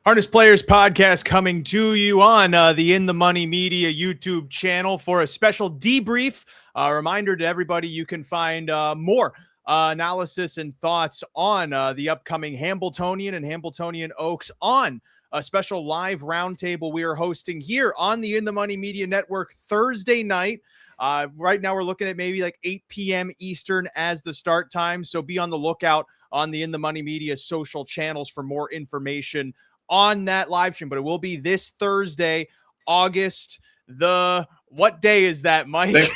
Harness Players podcast coming to you on the In the Money Media YouTube channel for a special debrief. Reminder to everybody, you can find more analysis and thoughts on the upcoming Hambletonian and Hambletonian Oaks on a special live roundtable we are hosting here on the In the Money Media Network Thursday night. Right now we're looking at maybe like 8 p.m. Eastern as the start time. So be on the lookout on the In the Money Media social channels for more information on that live stream. But it will be this Thursday, August what day is that, Mike?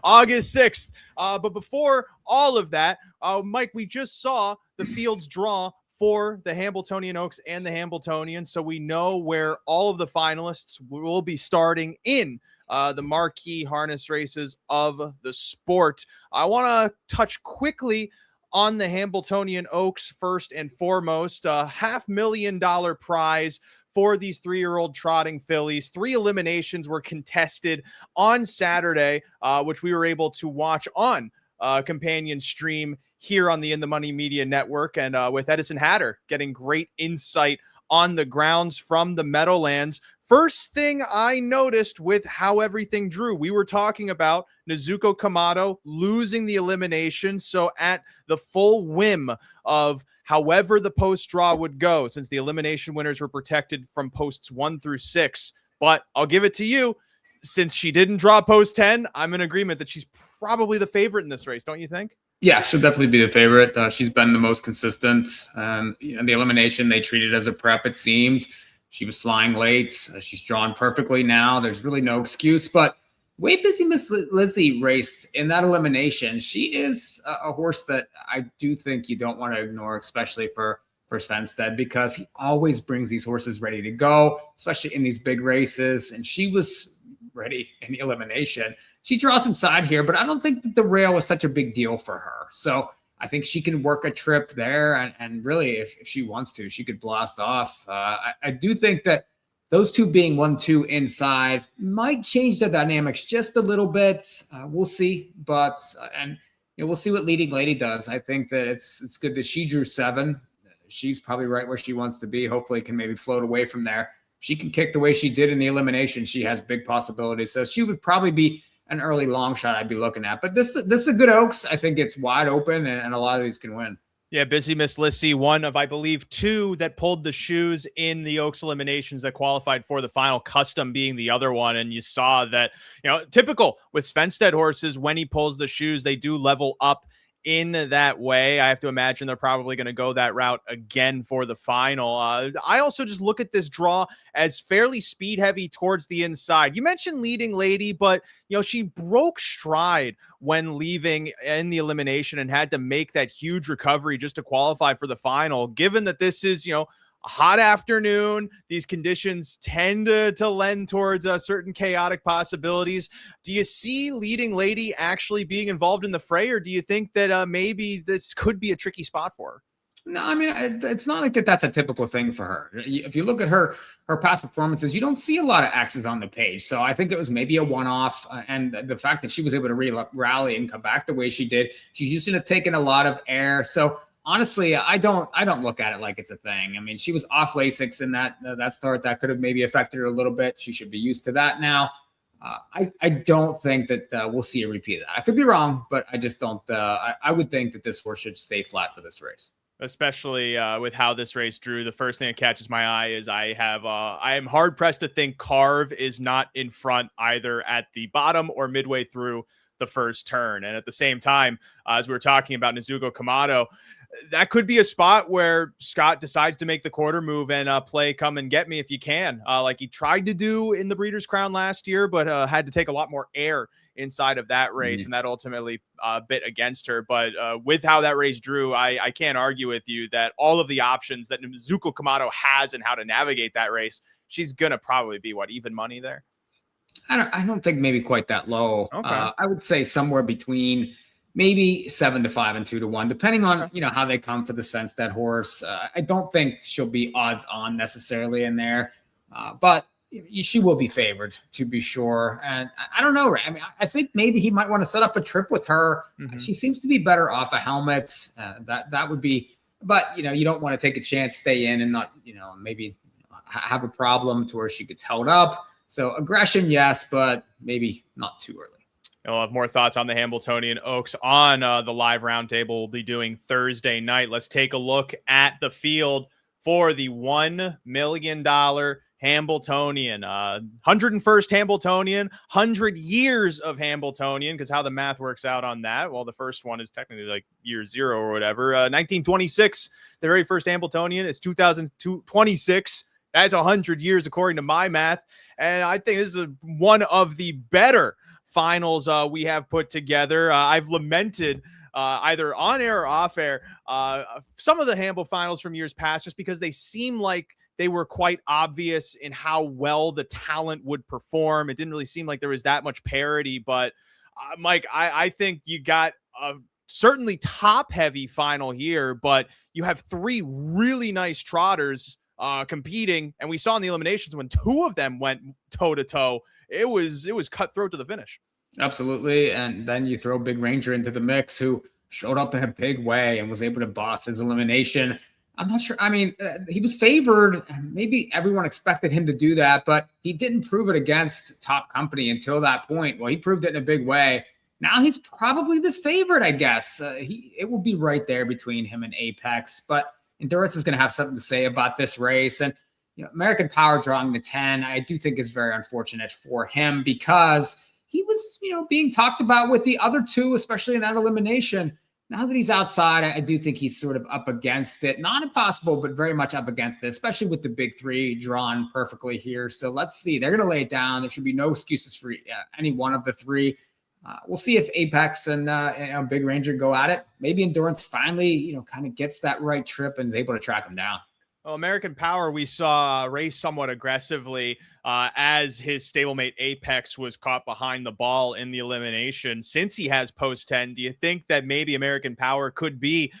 August 6th. But before all of that, Mike, we just saw the fields draw for the Hambletonian Oaks and the Hambletonian. So we know where all of the finalists will be starting in the marquee harness races of the sport. I want to touch quickly on the Hambletonian Oaks first and foremost. $500,000 prize for these 3-year-old trotting fillies. 3 eliminations were contested on Saturday, which we were able to watch on companion stream here on the In the Money Media Network, and with Edison Hatter getting great insight on the grounds from the Meadowlands. First thing I noticed with how everything drew, we were talking about Nezuko Kamado losing the elimination. So at the full whim of however the post draw would go, since the elimination winners were protected from posts 1 through 6. But I'll give it to you, since she didn't draw post 10, I'm in agreement that she's probably the favorite in this race, don't you think? Yeah, she'll definitely be the favorite. She's been the most consistent. The elimination, they treated as a prep, it seemed. She was flying late. She's drawn perfectly now. There's really no excuse. But way Busy Miss Lizzie raced in that elimination. She is a horse that I do think you don't want to ignore, especially for Svenstead, because he always brings these horses ready to go, especially in these big races. And she was ready in the elimination. She draws inside here, but I don't think that the rail was such a big deal for her. So I think she can work a trip there, and really, if she wants to, she could blast off. I do think that those two being 1-2 inside might change the dynamics just a little bit. We'll see, but we'll see what Leading Lady does. I think that it's good that she drew 7. She's probably right where she wants to be. Hopefully, can maybe float away from there. She can kick the way she did in the elimination. She has big possibilities, so she would probably be an early long shot I'd be looking at. But this is a good Oaks. I think it's wide open, and a lot of these can win. Yeah, Busy Miss Lissy, one of, I believe, 2 that pulled the shoes in the Oaks eliminations that qualified for the final, Custom being the other one. And you saw that, typical with Svenstead horses, when he pulls the shoes, they do level up in that way. I have to imagine they're probably going to go that route again for the final. I also just look at this draw as fairly speed heavy towards the inside. You mentioned Leading Lady, but she broke stride when leaving in the elimination and had to make that huge recovery just to qualify for the final. Given that this is, a hot afternoon, these conditions tend to lend towards certain chaotic possibilities. Do you see Leading Lady actually being involved in the fray, or do you think that maybe this could be a tricky spot for her? No, I mean, it's not like that's a typical thing for her. If you look at her past performances, you don't see a lot of X's on the page. So I think it was maybe a one-off. And the fact that she was able to rally and come back the way she did, she's used to taking a lot of air. So honestly, I don't look at it like it's a thing. I mean, she was off Lasix in that start. That could have maybe affected her a little bit. She should be used to that now. I don't think that we'll see a repeat of that. I could be wrong, but I just don't. I would think that this horse should stay flat for this race. Especially with how this race drew. The first thing that catches my eye is I am hard pressed to think Carve is not in front either at the bottom or midway through the first turn. And at the same time, as we were talking about Nezuko Kamado, that could be a spot where Scott decides to make the quarter move and play Come and Get Me if you can, like he tried to do in the Breeders' Crown last year, but had to take a lot more air inside of that race, and that ultimately bit against her. But with how that race drew, I can't argue with you that all of the options that Nezuko Kamado has and how to navigate that race, she's going to probably be, even money there? I don't think maybe quite that low. Okay. I would say somewhere between maybe 7-5 and 2-1, depending on, how they come for the Svenstead horse. I don't think she'll be odds on necessarily in there, but she will be favored to be sure. And I don't know. I mean, I think maybe he might want to set up a trip with her. Mm-hmm. She seems to be better off a helmet. That would be but you don't want to take a chance, stay in and not, maybe have a problem to where she gets held up. So aggression, yes, but maybe not too early. We'll have more thoughts on the Hambletonian Oaks on the live roundtable we'll be doing Thursday night. Let's take a look at the field for the $1 million Hambletonian. 101st Hambletonian, 100 years of Hambletonian, because how the math works out on that. Well, the first one is technically like year 0 or whatever. 1926, the very first Hambletonian. It's 2026. That's 100 years according to my math. And I think this is one of the better finals we have put together. I've lamented either on air or off air some of the Hamble finals from years past, just because they seem like they were quite obvious in how well the talent would perform. It didn't really seem like there was that much parity, but Mike, I think you got a certainly top heavy final here, but you have 3 really nice trotters competing. And we saw in the eliminations when 2 of them went toe to toe, it was cutthroat to the finish. Absolutely. And then you throw Big Ranger into the mix, who showed up in a big way and was able to boss his elimination. I'm not sure. I mean, he was favored. Maybe everyone expected him to do that, but he didn't prove it against top company until that point. Well, he proved it in a big way. Now he's probably the favorite, I guess. It will be right there between him and Apex, but Endurance is going to have something to say about this race. And American Power drawing the 10, I do think is very unfortunate for him, because he was, being talked about with the other 2, especially in that elimination. Now that he's outside, I do think he's sort of up against it. Not impossible, but very much up against it, especially with the big 3 drawn perfectly here. So let's see. They're going to lay it down. There should be no excuses for any one of the 3. We'll see if Apex and Big Ranger go at it. Maybe Endurance finally, kind of gets that right trip and is able to track him down. Well, American Power, we saw race somewhat aggressively as his stablemate Apex was caught behind the ball in the elimination. Since he has post 10, do you think that maybe American Power could be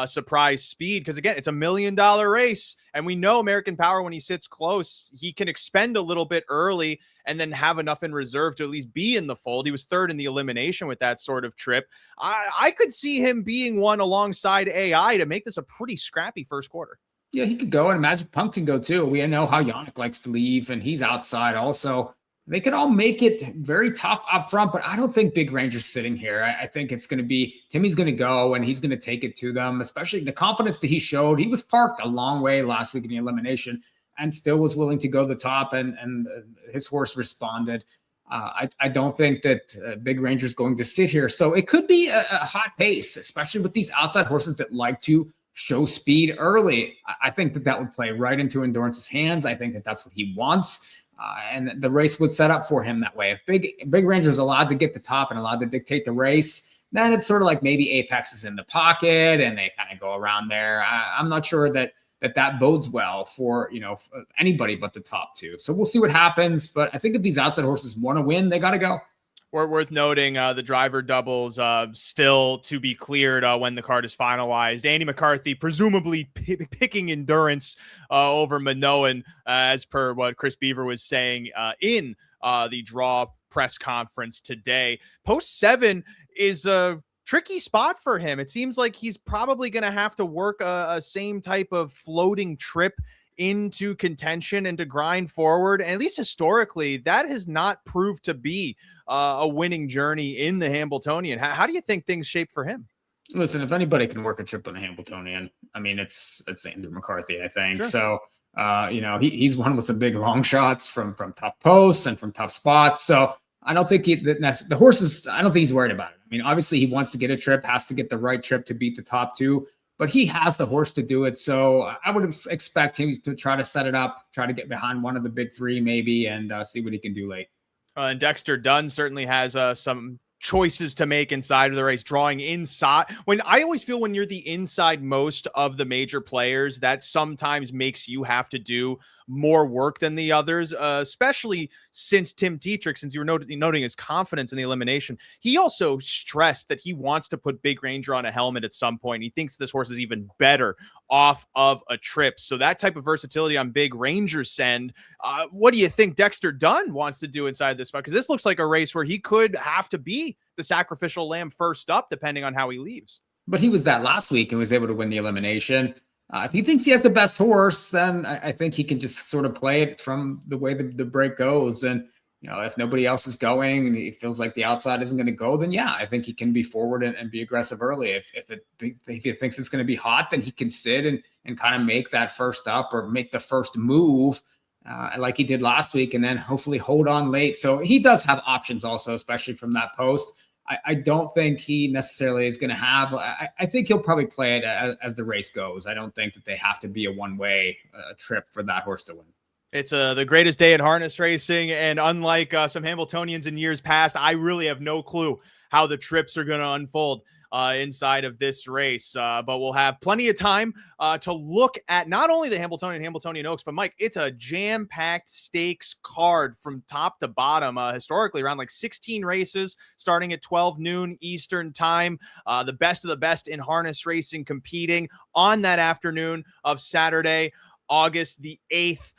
surprise speed? Because again, it's $1 million race, and we know American Power, when he sits close, he can expend a little bit early and then have enough in reserve to at least be in the fold. He was 3rd in the elimination with that sort of trip. I could see him being one alongside AI to make this a pretty scrappy first quarter. Yeah, he could go, and Magic Pump can go too. We know how Yannick likes to leave, and he's outside also. They could all make it very tough up front, but I don't think Big Ranger's sitting here. I think it's going to be Timmy's going to go, and he's going to take it to them, especially the confidence that he showed. He was parked a long way last week in the elimination and still was willing to go the top, and his horse responded. I don't think that Big Ranger's going to sit here. So it could be a hot pace, especially with these outside horses that like to show speed early. I think that would play right into Endurance's hands. I think that that's what he wants. And the race would set up for him that way. If Big Ranger is allowed to get the top and allowed to dictate the race, then it's sort of like maybe Apex is in the pocket and they kind of go around there. I'm not sure that bodes well for, anybody but the top 2. So we'll see what happens. But I think if these outside horses want to win, they got to go. Worth noting, the driver doubles still to be cleared when the card is finalized. Andy McCarthy presumably picking Endurance over Minoan, as per what Chris Beaver was saying in the draw press conference today. Post 7 is a tricky spot for him. It seems like he's probably going to have to work a same type of floating trip into contention and to grind forward. And at least historically, that has not proved to be a winning journey in the Hambletonian. How do you think things shape for him? Listen, if anybody can work a trip on the Hambletonian, I mean, it's Andrew McCarthy, I think. Sure. So, he's one with some big long shots from tough posts and from tough spots. So I don't think the horses, I don't think he's worried about it. I mean, obviously he wants to get a trip, has to get the right trip to beat the top 2, but he has the horse to do it. So I would expect him to try to set it up, try to get behind one of the big 3 maybe, and see what he can do late. And Dexter Dunn certainly has some choices to make inside of the race, drawing inside. When I always feel when you're the inside most of the major players, that sometimes makes you have to do more work than the others, especially since Tim Tetrick, since you were noting his confidence in the elimination, he also stressed that he wants to put Big Ranger on a helmet at some point. He thinks this horse is even better off of a trip. So that type of versatility on Big Ranger's send. What do you think Dexter Dunn wants to do inside this fight? Because this looks like a race where he could have to be the sacrificial lamb first up, depending on how he leaves. but he was that last week and was able to win the elimination. If he thinks he has the best horse, then I think he can just sort of play it from the way the break goes. And, if nobody else is going and he feels like the outside isn't going to go, then yeah, I think he can be forward and be aggressive early. If he thinks it's going to be hot, then he can sit and kind of make that first up or make the first move like he did last week, and then hopefully hold on late. So he does have options also, especially from that post. I don't think he necessarily is going to have. I think he'll probably play it as the race goes. I don't think that they have to be a one-way trip for that horse to win. It's the greatest day in harness racing, and unlike some Hambletonians in years past, I really have no clue how the trips are going to unfold inside of this race. But we'll have plenty of time to look at not only the Hambletonian Oaks, but Mike, it's a jam-packed stakes card from top to bottom. Historically, around like 16 races starting at 12 noon Eastern time. The best of the best in harness racing competing on that afternoon of Saturday, August the 8th.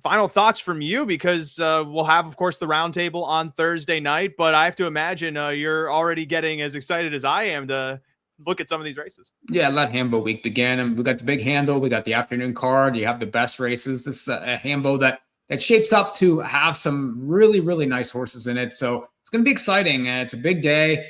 Final thoughts from you, because we'll have, of course, the roundtable on Thursday night, but I have to imagine you're already getting as excited as I am to look at some of these races. Yeah, let Hambo week begin. And we got the big handle. We got the afternoon card. You have the best races. This is a Hambo that shapes up to have some really, really nice horses in it. So it's going to be exciting. And it's a big day.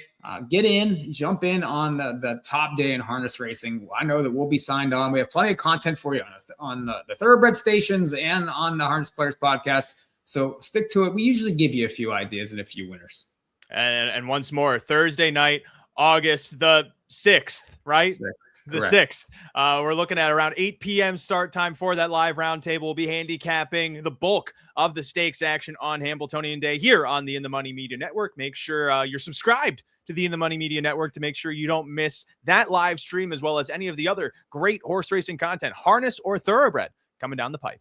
Get in, jump in on the top day in harness racing. I know that we'll be signed on. We have plenty of content for you on the Thoroughbred stations and on the Harness Players podcast. So stick to it. We usually give you a few ideas and a few winners. And once more, Thursday night, August the 6th, right? The 6th. We're looking at around 8 p.m. start time for that live roundtable. We'll be handicapping the bulk of the stakes action on Hambletonian Day here on the In the Money Media Network. Make sure you're subscribed to the In the Money Media Network to make sure you don't miss that live stream, as well as any of the other great horse racing content, harness or thoroughbred, coming down the pipe.